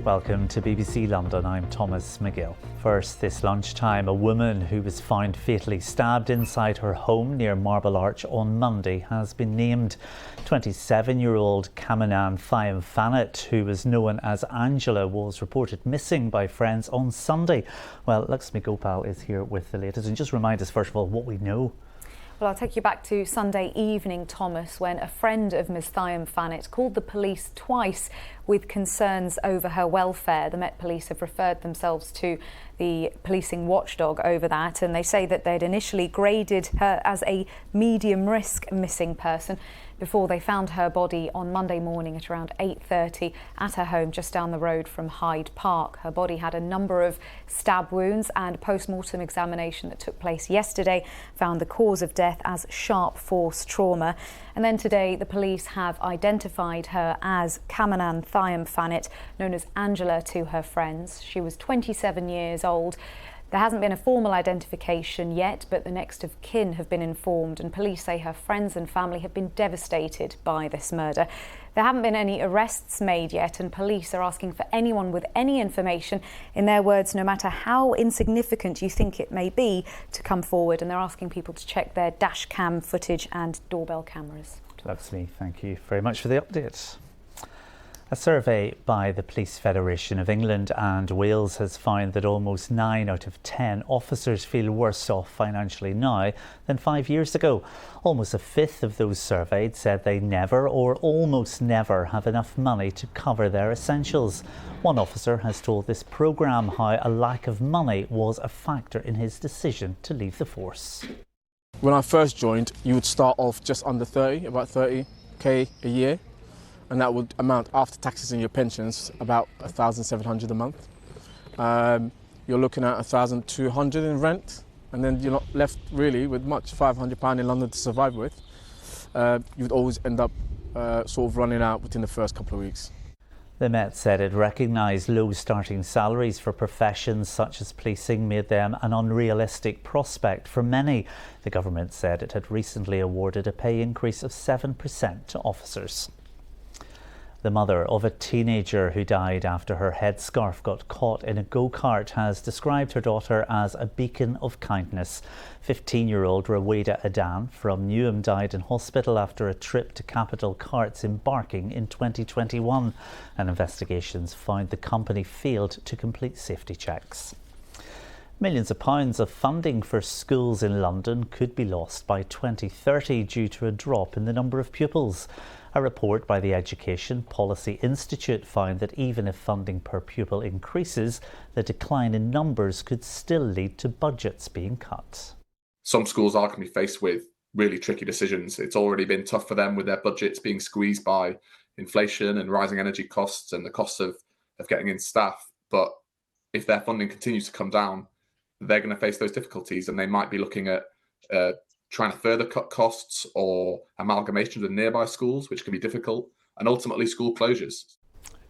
Welcome to BBC London, I'm Thomas Magill. First, this lunchtime, a woman who was found fatally stabbed inside her home near Marble Arch on Monday has been named. 27-year-old Kamanan Thaim-Fanit, who was known as Angela, was reported missing by friends on Sunday. Well, Lakshmi Gopal is here with the latest, and just remind us first of all what we know. Well, I'll take you back to Sunday evening, Thomas, when a friend of Ms Thaim-Fanit called the police twice with concerns over her welfare. The Met Police have referred themselves to the policing watchdog over that, and they say that they'd initially graded her as a medium risk missing person before they found her body on Monday morning at around 8:30 at her home just down the road from Hyde Park. Her body had a number of stab wounds, and a post-mortem examination that took place yesterday found the cause of death as sharp force trauma. And then today the police have identified her as Kamanan Thaim-Fanit, known as Angela to her friends. She was 27 years old. There hasn't been a formal identification yet, but the next of kin have been informed, and police say her friends and family have been devastated by this murder. There haven't been any arrests made yet, and police are asking for anyone with any information, in their words, no matter how insignificant you think it may be, to come forward, and they're asking people to check their dash cam footage and doorbell cameras. Lovely, thank you very much for the update. A survey by the Police Federation of England and Wales has found that almost 9 out of 10 officers feel worse off financially now than 5 years ago. Almost a fifth of those surveyed said they never or almost never have enough money to cover their essentials. One officer has told this programme how a lack of money was a factor in his decision to leave the force. When I first joined, you would start off just under 30, about 30k a year. And that would amount, after taxes and your pensions, about 1,700 a month. You're looking at 1,200 in rent, and then you're not left really with much, £500 in London to survive with. You'd always end up sort of running out within the first couple of weeks. The Met said it recognised low starting salaries for professions such as policing made them an unrealistic prospect for many. The government said it had recently awarded a pay increase of 7% to officers. The mother of a teenager who died after her headscarf got caught in a go-kart has described her daughter as a beacon of kindness. 15-year-old Raweda Adan from Newham died in hospital after a trip to Capital Karts embarking in 2021. And investigations found the company failed to complete safety checks. Millions of pounds of funding for schools in London could be lost by 2030 due to a drop in the number of pupils. A report by the Education Policy Institute found that even if funding per pupil increases, the decline in numbers could still lead to budgets being cut. Some schools are going to be faced with really tricky decisions. It's already been tough for them with their budgets being squeezed by inflation and rising energy costs and the cost of getting in staff. But if their funding continues to come down, they're going to face those difficulties, and they might be looking at trying to further cut costs or amalgamations with nearby schools, which can be difficult, and ultimately school closures.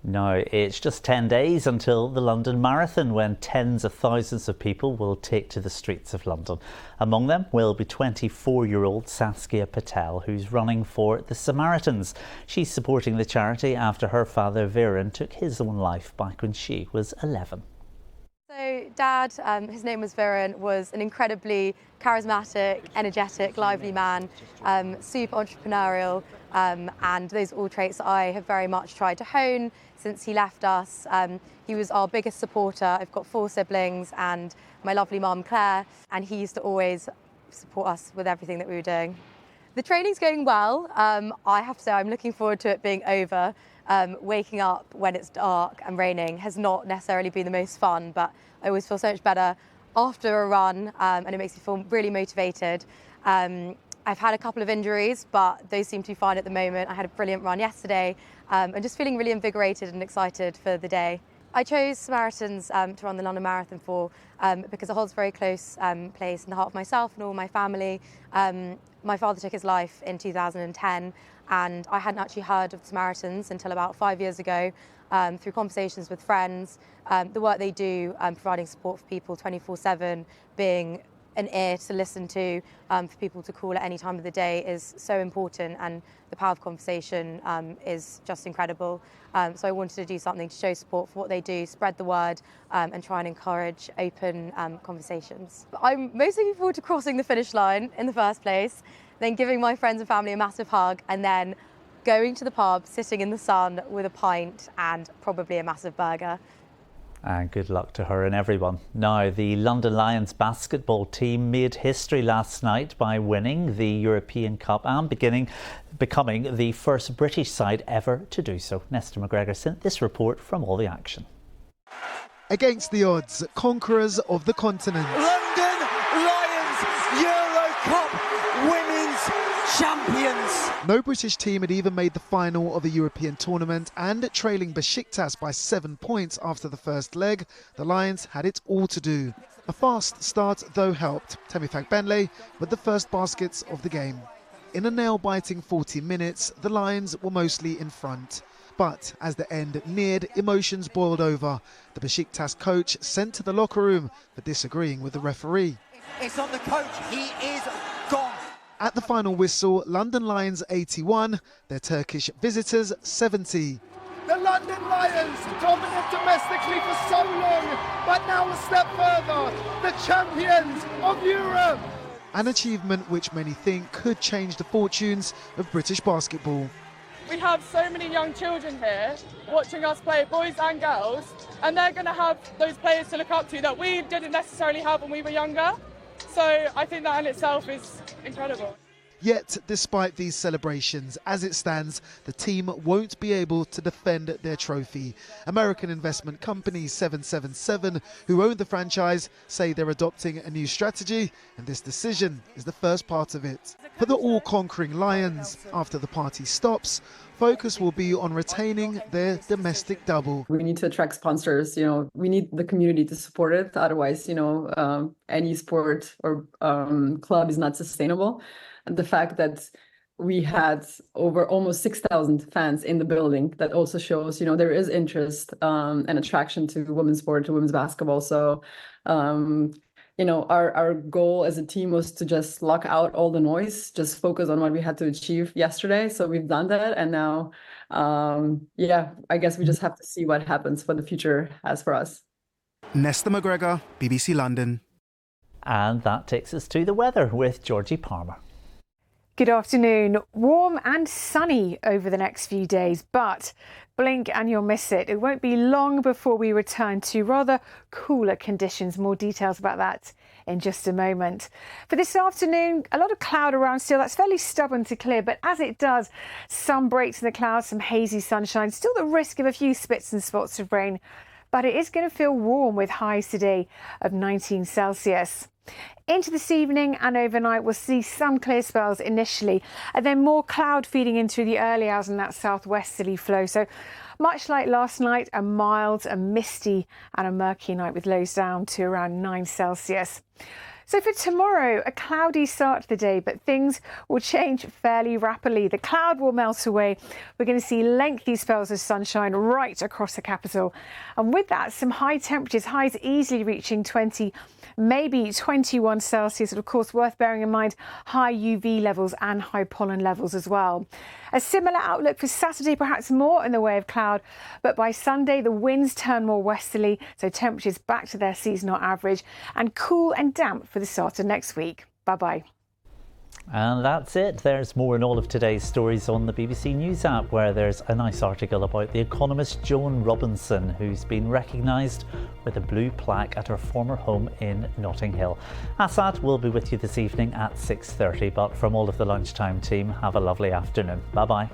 Now, it's just 10 days until the London Marathon, when tens of thousands of people will take to the streets of London. Among them will be 24-year-old Saskia Patel, who's running for the Samaritans. She's supporting the charity after her father Viren took his own life back when she was 11. So Dad, his name was Viren, was an incredibly charismatic, energetic, lively man, super entrepreneurial, and those are all traits that I have very much tried to hone since he left us. He was our biggest supporter. I've got 4 siblings and my lovely mum Claire, and he used to always support us with everything that we were doing. The training's going well. I have to say I'm looking forward to it being over. Waking up when it's dark and raining has not necessarily been the most fun, but I always feel so much better after a run, and it makes me feel really motivated. I've had a couple of injuries, but those seem to be fine at the moment. I had a brilliant run yesterday. I'm just feeling really invigorated and excited for the day. I chose Samaritans to run the London Marathon for because it holds a very close place in the heart of myself and all my family. My father took his life in 2010, and I hadn't actually heard of the Samaritans until about 5 years ago through conversations with friends. The work they do providing support for people 24/7, being an ear to listen to, for people to call at any time of the day is so important, and the power of conversation is just incredible. So I wanted to do something to show support for what they do, spread the word, and try and encourage open conversations. I'm most looking forward to crossing the finish line in the first place, then giving my friends and family a massive hug, and then going to the pub, sitting in the sun with a pint and probably a massive burger. And good luck to her and everyone. Now, the London Lions basketball team made history last night by winning the European Cup and becoming the first British side ever to do so. Nesta McGregor sent this report from All the Action. Against the odds, conquerors of the continent. London Lions Euro Cup Women's Champions. No British team had even made the final of a European tournament, and trailing Besiktas by 7 points after the first leg, the Lions had it all to do. A fast start though helped Temifak Benley with the first baskets of the game. In a nail-biting 40 minutes, the Lions were mostly in front. But as the end neared, emotions boiled over. The Besiktas coach sent to the locker room for disagreeing with the referee. It's on the coach, he is gone. At the final whistle, London Lions 81, their Turkish visitors 70. The London Lions, dominant domestically for so long, but now a step further, the champions of Europe. An achievement which many think could change the fortunes of British basketball. We have so many young children here watching us play, boys and girls, and they're going to have those players to look up to that we didn't necessarily have when we were younger. So I think that in itself is incredible. Yet, despite these celebrations, as it stands, the team won't be able to defend their trophy. American investment company 777, who own the franchise, say they're adopting a new strategy, and this decision is the first part of it. For the all-conquering Lions, after the party stops, focus will be on retaining their domestic double. We need to attract sponsors, we need the community to support it. Otherwise, any sport or club is not sustainable. And the fact that we had over almost 6,000 fans in the building, that also shows, there is interest and attraction to women's sport, to women's basketball. So, our goal as a team was to just lock out all the noise, just focus on what we had to achieve yesterday. So we've done that. And now, I guess we just have to see what happens, what the future has for us. Nesta McGregor, BBC London. And that takes us to the weather with Georgie Palmer. Good afternoon. Warm and sunny over the next few days, but blink and you'll miss it. It won't be long before we return to rather cooler conditions. More details about that in just a moment. For this afternoon, a lot of cloud around still. That's fairly stubborn to clear, but as it does, some breaks in the clouds, some hazy sunshine, still the risk of a few spits and spots of rain. But it is going to feel warm with highs today of 19 Celsius. Into this evening and overnight, we'll see some clear spells initially, and then more cloud feeding in through the early hours in that southwesterly flow. So much like last night, a mild, a misty and a murky night with lows down to around 9 Celsius. So for tomorrow, a cloudy start to the day, but things will change fairly rapidly. The cloud will melt away. We're going to see lengthy spells of sunshine right across the capital. And with that, some high temperatures, highs easily reaching 20, maybe 21 Celsius. And of course, worth bearing in mind, high UV levels and high pollen levels as well. A similar outlook for Saturday, perhaps more in the way of cloud, but by Sunday, the winds turn more westerly, so temperatures back to their seasonal average, and cool and damp for the start of next week. Bye-bye. And that's it. There's more in all of today's stories on the BBC News app, where there's a nice article about the economist Joan Robinson, who's been recognised with a blue plaque at her former home in Notting Hill. Assad will be with you this evening at 6:30, but from all of the lunchtime team, have a lovely afternoon. Bye-bye.